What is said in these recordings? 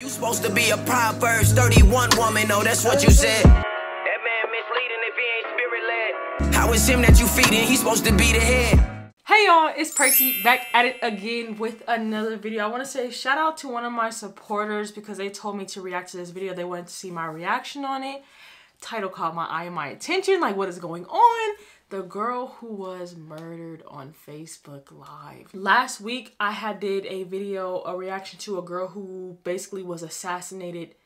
You supposed to be a Proverbs 31 woman, oh, that's what you said. That man misleading if he ain't spirit led. How is him that you feeding? He's supposed to be the head. Hey y'all, it's Perkyy back at it again with another video. I want to say shout out to one of my supporters because they told me to react to this video. They wanted to see my reaction on it. Title caught my eye and my attention, like what is going on? The girl who was murdered on Facebook Live. Last week, I did a video, a reaction to a girl who basically was assassinated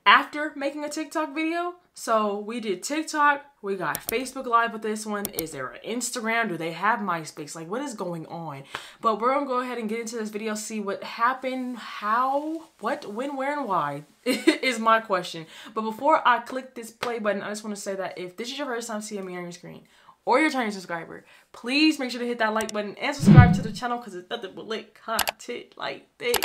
after making a TikTok video. So we did TikTok, we got Facebook Live with this one. Is there an Instagram? Do they have MySpace? Like, what is going on? But we're gonna go ahead and get into this video, see what happened, how, what, when, where, and why is my question. But before I click this play button, I just wanna say that if this is your first time seeing me on your screen, or you're a returning subscriber, please make sure to hit that like button and subscribe to the channel because it's nothing but lit content like this.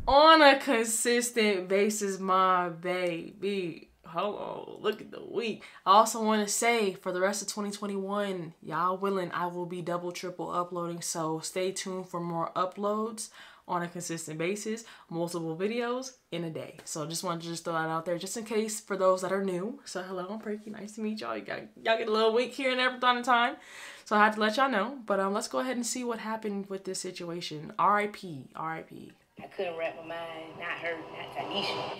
On a consistent basis, my baby. Hold on, look at the week. I also want to say for the rest of 2021, y'all willing, I will be double, triple uploading. So stay tuned for more uploads on a consistent basis, multiple videos in a day. So just wanted to throw that out there just in case for those that are new. So hello, I'm Perkyy, nice to meet y'all. Y'all get a little week here and there from time to time. So I had to let y'all know, but let's go ahead and see what happened with this situation. R.I.P, R.I.P. I couldn't wrap my mind, not her, not Tanisha.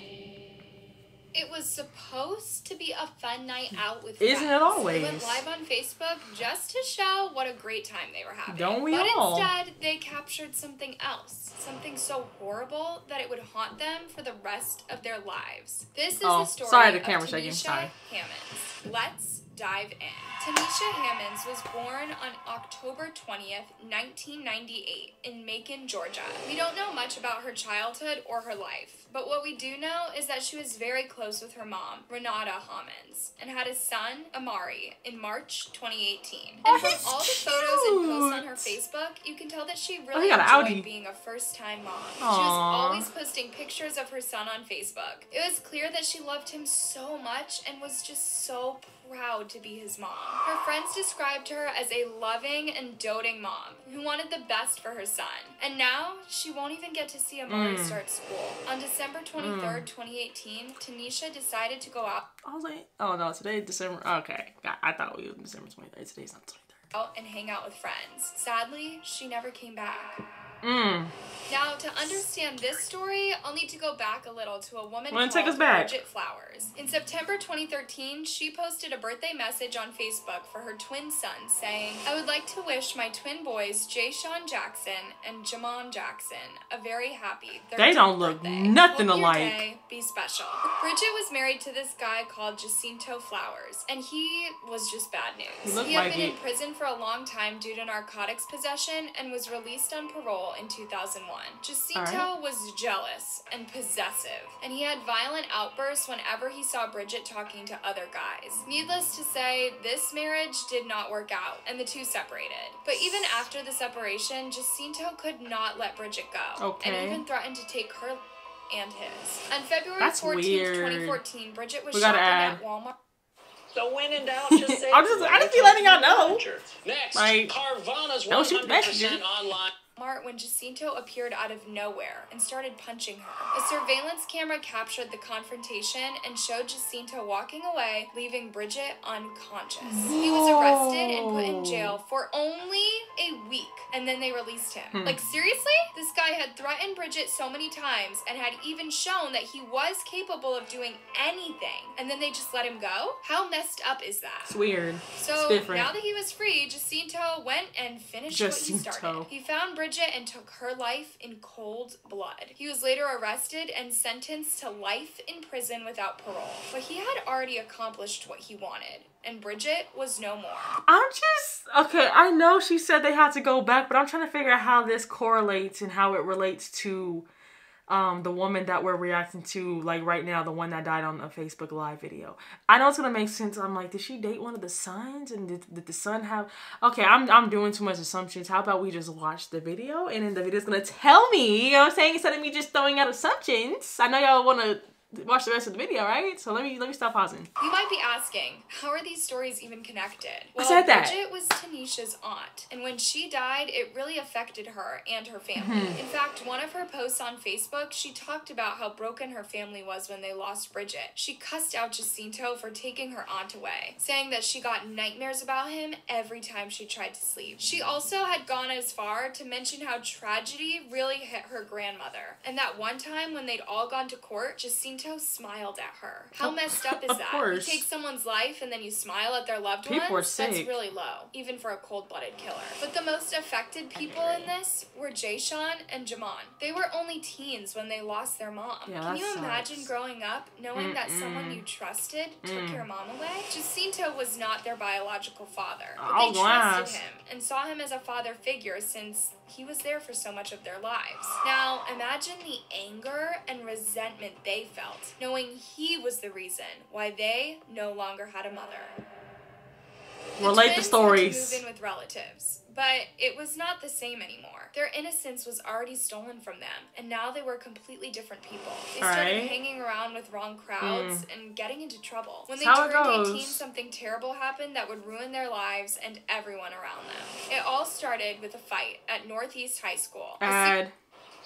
It was supposed to be a fun night out with friends. Isn't it always? They went live on Facebook just to show what a great time they were having. Don't we all? But instead, they captured something else. Something so horrible that it would haunt them for the rest of their lives. This is the story of Tanisha Hammonds. Let's dive in. Tanisha Hammonds was born on October 20th, 1998 in Macon, Georgia. We don't know much about her childhood or her life, but what we do know is that she was very close with her mom, Renata Hammonds, and had a son, Amari, in March 2018. And from all the photos and posts on her Facebook, you can tell that she really enjoyed being a first-time mom. Aww. She was always posting pictures of her son on Facebook. It was clear that she loved him so much and was just so proud to be his mom. Her friends described her as a loving and doting mom who wanted the best for her son. And now, she won't even get to see Amari start school. On December 23rd, 2018, Tanisha decided to go out. I was like, oh no, today December, okay. I thought we were December 23rd, today's not 23rd. Out and hang out with friends. Sadly, she never came back. Now, to understand this story, I'll need to go back a little to a woman called Bridget Flowers. In September 2013, she posted a birthday message on Facebook for her twin sons saying, "I would like to wish my twin boys, Jay-Sean Jackson and Jamon Jackson, a very happy 13th They don't look birthday. nothing Hope alike. Your day be special." Bridget was married to this guy called Jacinto Flowers, and he was just bad news. He had been in prison for a long time due to narcotics possession and was released on parole in 2001. Jacinto was jealous and possessive, and he had violent outbursts whenever he saw Bridget talking to other guys. Needless to say, this marriage did not work out, and the two separated. But even after the separation, Jacinto could not let Bridget go, and even threatened to take her and his. On February 14th, 2014, Bridget was shot at Walmart. So when in doubt, just say I just be letting y'all know. Next, like, Carvana's 100% online. When Jacinto appeared out of nowhere and started punching her. A surveillance camera captured the confrontation and showed Jacinto walking away, leaving Bridget unconscious. He was arrested and put in jail for only a week, and then they released him. Like, seriously? This guy had threatened Bridget so many times and had even shown that he was capable of doing anything, and then they just let him go? How messed up is that? It's weird. So now that he was free, Jacinto went and finished what he started. He found Bridget and took her life in cold blood. He was later arrested and sentenced to life in prison without parole. But he had already accomplished what he wanted, and Bridget was no more. Okay, I know she said they had to go back, but I'm trying to figure out how this correlates and how it relates to the woman that we're reacting to, like right now, the one that died on a Facebook Live video. I know it's gonna make sense. I'm like, did she date one of the sons? And did the son have... Okay, I'm doing too much assumptions. How about we just watch the video and then the video's gonna tell me, you know what I'm saying? Instead of me just throwing out assumptions. I know y'all wanna watch the rest of the video, right? So let me stop pausing. You might be asking, how are these stories even connected? Well, I said that. Bridget was Tanisha's aunt, and when she died, it really affected her and her family. In fact, one of her posts on Facebook, she talked about how broken her family was when they lost Bridget. She cussed out Jacinto for taking her aunt away, saying that she got nightmares about him every time she tried to sleep. She also had gone as far to mention how tragedy really hit her grandmother, and that one time when they'd all gone to court, Jacinto smiled at her. How messed up is that? You take someone's life and then you smile at their loved ones? That's really low, even for a cold-blooded killer. But the most affected people in this were Jayshawn and Jamon. They were only teens when they lost their mom. Yeah, Can you imagine growing up knowing that someone you trusted took your mom away? Jacinto was not their biological father, but they trusted him and saw him as a father figure since he was there for so much of their lives. Now, imagine the anger and resentment they felt, knowing he was the reason why they no longer had a mother. Relate the stories. Had to move in with relatives, but it was not the same anymore. Their innocence was already stolen from them, and now they were completely different people. They started hanging around with wrong crowds and getting into trouble. When they turned 18, something terrible happened that would ruin their lives and everyone around them. It all started with a fight at Northeast High School.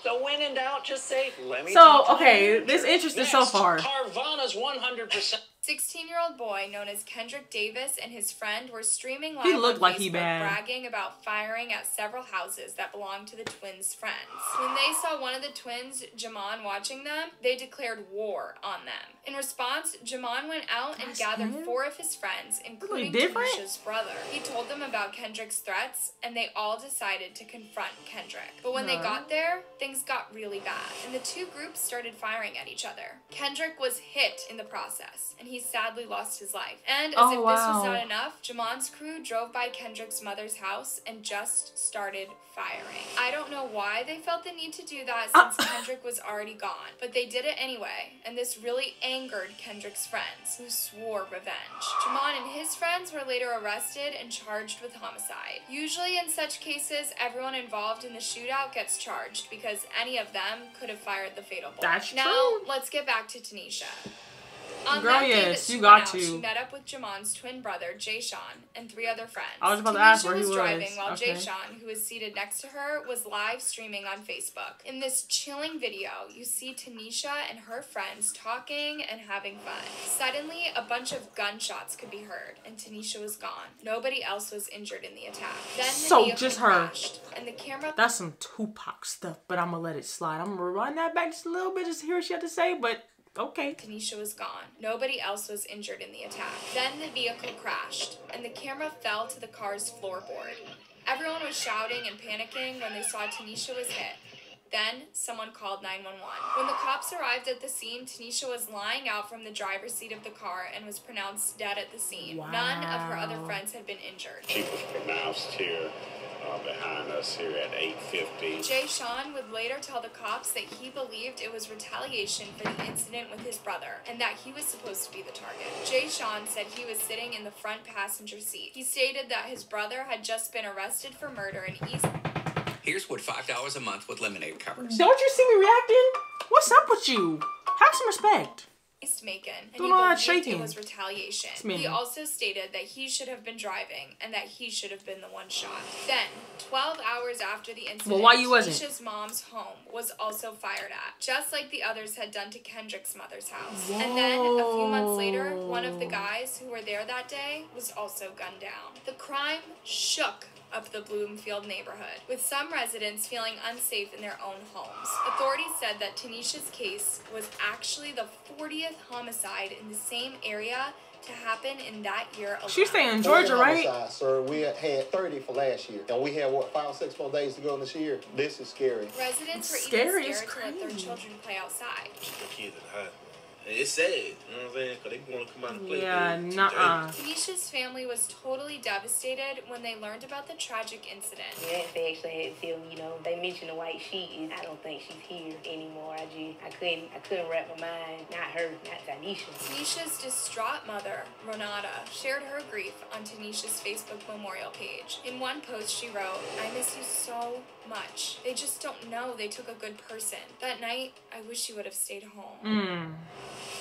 So when in doubt, just say, let me this interesting so far. Carvana's 100%. 16-year-old boy known as Kendrick Davis and his friend were streaming live on Facebook bragging about firing at several houses that belonged to the twins' friends. When they saw one of the twins, Jamon, watching them, they declared war on them. In response, Jamon went out and gathered 4 of his friends, including Tanisha's brother. He told them about Kendrick's threats, and they all decided to confront Kendrick. But when they got there, things got really bad, and the two groups started firing at each other. Kendrick was hit in the process, and he sadly lost his life. And as if this was not enough, Jamon's crew drove by Kendrick's mother's house and just started firing. I don't know why they felt the need to do that since Kendrick was already gone, but they did it anyway, and this really angered Kendrick's friends, who swore revenge. Jamon and his friends were later arrested and charged with homicide. Usually in such cases, everyone involved in the shootout gets charged because any of them could have fired the fatal bullet. Now, let's get back to Tanisha. On that day that she went out, she met up with Jamon's twin brother, Jayshawn, and 3 other friends. I was about to ask where he was. Driving while Jayshawn, who was seated next to her, was live streaming on Facebook. In this chilling video, you see Tanisha and her friends talking and having fun. Suddenly, a bunch of gunshots could be heard, and Tanisha was gone. Nobody else was injured in the attack. Then the vehicle crashed, and the camera... That's some Tupac stuff, but I'm gonna let it slide. I'm gonna rewind that back just a little bit just to hear what she had to say, but... Okay. Tanisha was gone. Nobody else was injured in the attack. Then the vehicle crashed, and the camera fell to the car's floorboard. Everyone was shouting and panicking when they saw Tanisha was hit. Then, someone called 911. When the cops arrived at the scene, Tanisha was lying out from the driver's seat of the car and was pronounced dead at the scene. Wow. None of her other friends had been injured. She was pronounced here behind us here at 8:50. Jayshawn would later tell the cops that he believed it was retaliation for the incident with his brother and that he was supposed to be the target. Jayshawn said he was sitting in the front passenger seat. He stated that his brother had just been arrested for murder in East... Here's what $5 a month with Lemonade covers. Don't you see me reacting? What's up with you? Have some respect. Macon, and he believed it was retaliation. He also stated that he should have been driving and that he should have been the one shot. Then, 12 hours after the incident, Tanisha's mom's home was also fired at, just like the others had done to Kendrick's mother's house. Whoa. And then, a few months later, one of the guys who were there that day was also gunned down. The crime shook up the Bloomfield neighborhood, with some residents feeling unsafe in their own homes. Authorities said that Tanisha's case was actually the 40th homicide in the same area to happen in that year alone. She's staying in Georgia, right? Sir, we had 30 for last year, and we had, what, 5 or 6 more days to go this year? This is scary. Residents were even scared to let their children play outside. Kids at home. It's sad, you know what I'm saying? Because they want to come out and play. Yeah, nuh-uh. Tanisha's family was totally devastated when they learned about the tragic incident. Yeah, they actually had to tell me, you know, they mentioned the white sheet, and I don't think she's here anymore. I couldn't wrap my mind. Not her, not Tanisha. Tanisha's distraught mother, Renata, shared her grief on Tanisha's Facebook memorial page. In one post, she wrote, "I miss you so much. They just don't know they took a good person. That night, I wish you would have stayed home."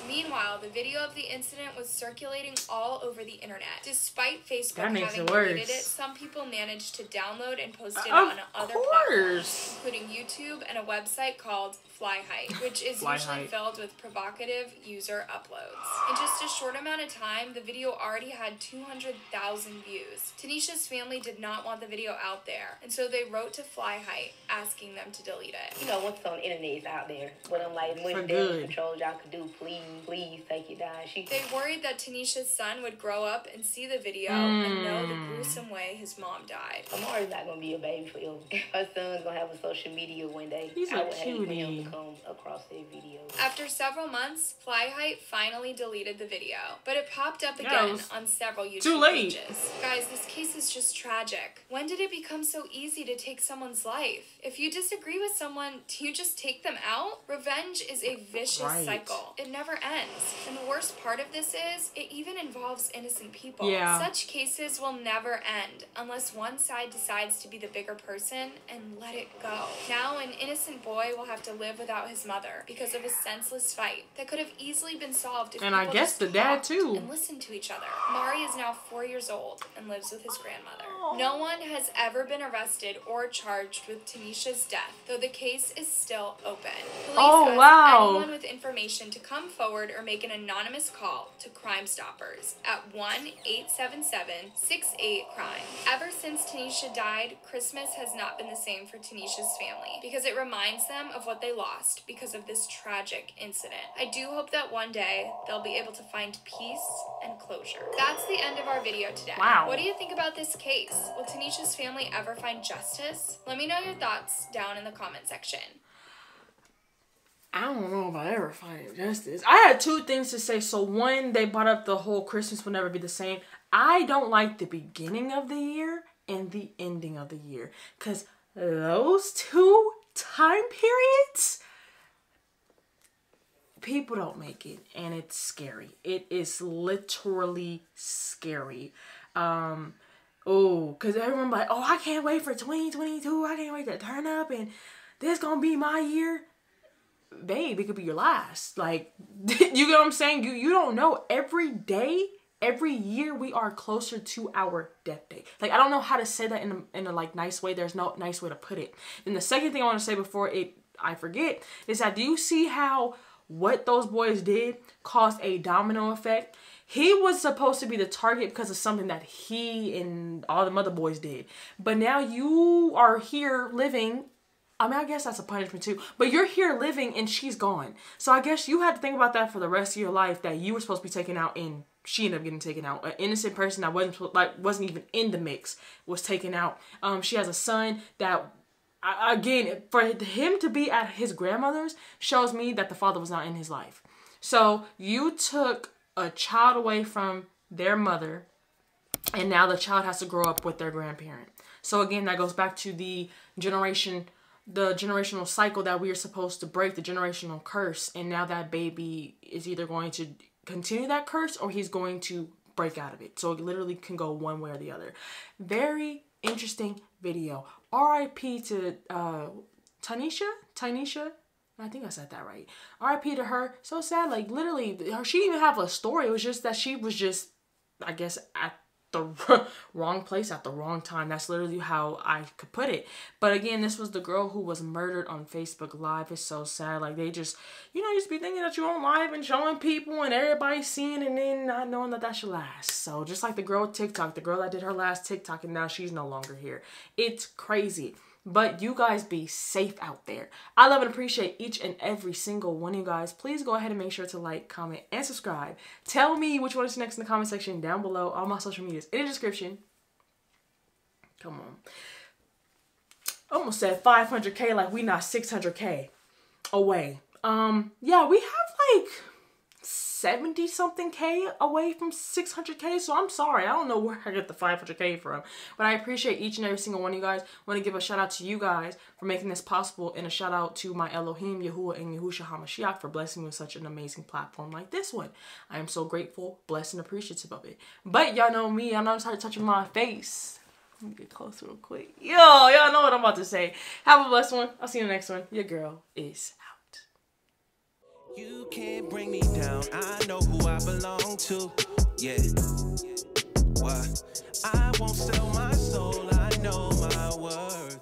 Meanwhile, the video of the incident was circulating all over the internet. Despite Facebook having deleted it, some people managed to download and post it on other platforms, including YouTube and a website called Flyheight, which is usually filled with provocative user uploads. In just a short amount of time, the video already had 200,000 views. Tanisha's family did not want the video out there, and so they wrote to Flyheight asking them to delete it. You know, what's on the internet is out there, but I'm like, what damage control y'all could do, please take it down. They worried that Tanisha's son would grow up and see the video and know the gruesome way his mom died. Amari's not gonna be a baby forever. Her son's gonna have a social media one day. He's I a would hate for him cutie. to come across their videos. After several months, Flyheight finally deleted the video, but it popped up again on several YouTube pages. Guys, this case is just tragic. When did it become so easy to take someone's life? If you disagree with someone, do you just take them out? Revenge is a vicious cycle. It never ends. And the worst part of this is, it even involves innocent people. Such cases will never end unless one side decides to be the bigger person and let it go. Now an innocent boy will have to live without his mother because of a senseless fight that could have easily been solved if people I guess the dad too and listened to each other. Mari is now 4 years old and lives with his grandmother. No one has ever been arrested or charged with Tanisha's death, though the case is still open. Police ask anyone with information to come forward or make an anonymous call to Crime Stoppers at 1-877-68-CRIME. Ever since Tanisha died, Christmas has not been the same for Tanisha's family because it reminds them of what they lost because of this tragic incident. I do hope that one day they'll be able to find peace and closure. That's the end of our video today. What do you think about this case? Will Tanisha's family ever find justice? Let me know your thoughts down in the comment section. I don't know if I ever find justice. I had two things to say. So one, they brought up the whole Christmas will never be the same. I don't like the beginning of the year and the ending of the year. Because those two time periods, people don't make it. And it's scary. It is literally scary. Because everyone like, oh, I can't wait for 2022. I can't wait to turn up and this gonna be my year. Babe, it could be your last. Like, you get what I'm saying? You don't know. Every day, every year, we are closer to our death day. Like, I don't know how to say that in a like nice way. There's no nice way to put it. And the second thing I want to say before I forget is that, do you see how what those boys did caused a domino effect? He was supposed to be the target because of something that he and all the other boys did. But now you are here living. I mean, I guess that's a punishment too. But you're here living and she's gone. So I guess you had to think about that for the rest of your life, that you were supposed to be taken out and she ended up getting taken out. An innocent person that wasn't even in the mix was taken out. She has a son that, again, for him to be at his grandmother's shows me that the father was not in his life. So you took a child away from their mother and now the child has to grow up with their grandparent. So again, that goes back to the generational cycle that we are supposed to break, the generational curse. And now that baby is either going to continue that curse or he's going to break out of it. So it literally can go one way or the other. Very interesting video. R.I.P. to Tanisha. I think I said that right. R.I.P. to her. So sad. Like, literally, she didn't even have a story. It was just that she was just, I guess, at the wrong place at the wrong time. That's literally how I could put it. But again, this was the girl who was murdered on Facebook Live. It's so sad. Like, they just, you know, you just be thinking that you're on live and showing people and everybody's seeing and then not knowing that that should last. So just like the girl TikTok, the girl that did her last TikTok and now she's no longer here. It's crazy. But you guys be safe out there. I love and appreciate each and every single one of you guys. Please go ahead and make sure to like, comment, and subscribe. Tell me which one is next in the comment section down below. All my social medias in the description. Come on. Almost said 500K like we not 600K away. Yeah, we have like 70 something K away from 600K. So I'm sorry. I don't know where I get the 500K from. But I appreciate each and every single one of you guys. I want to give a shout out to you guys for making this possible. And a shout out to my Elohim, Yahuwah, and Yahushua HaMashiach for blessing me with such an amazing platform like this one. I am so grateful, blessed, and appreciative of it. But y'all know me. Y'all know I'm starting touching my face. Let me get close real quick. Yo, y'all know what I'm about to say. Have a blessed one. I'll see you in the next one. Your girl is out. You can't bring me down. I know who I belong to. Yeah. What? I won't sell my soul. I know my worth.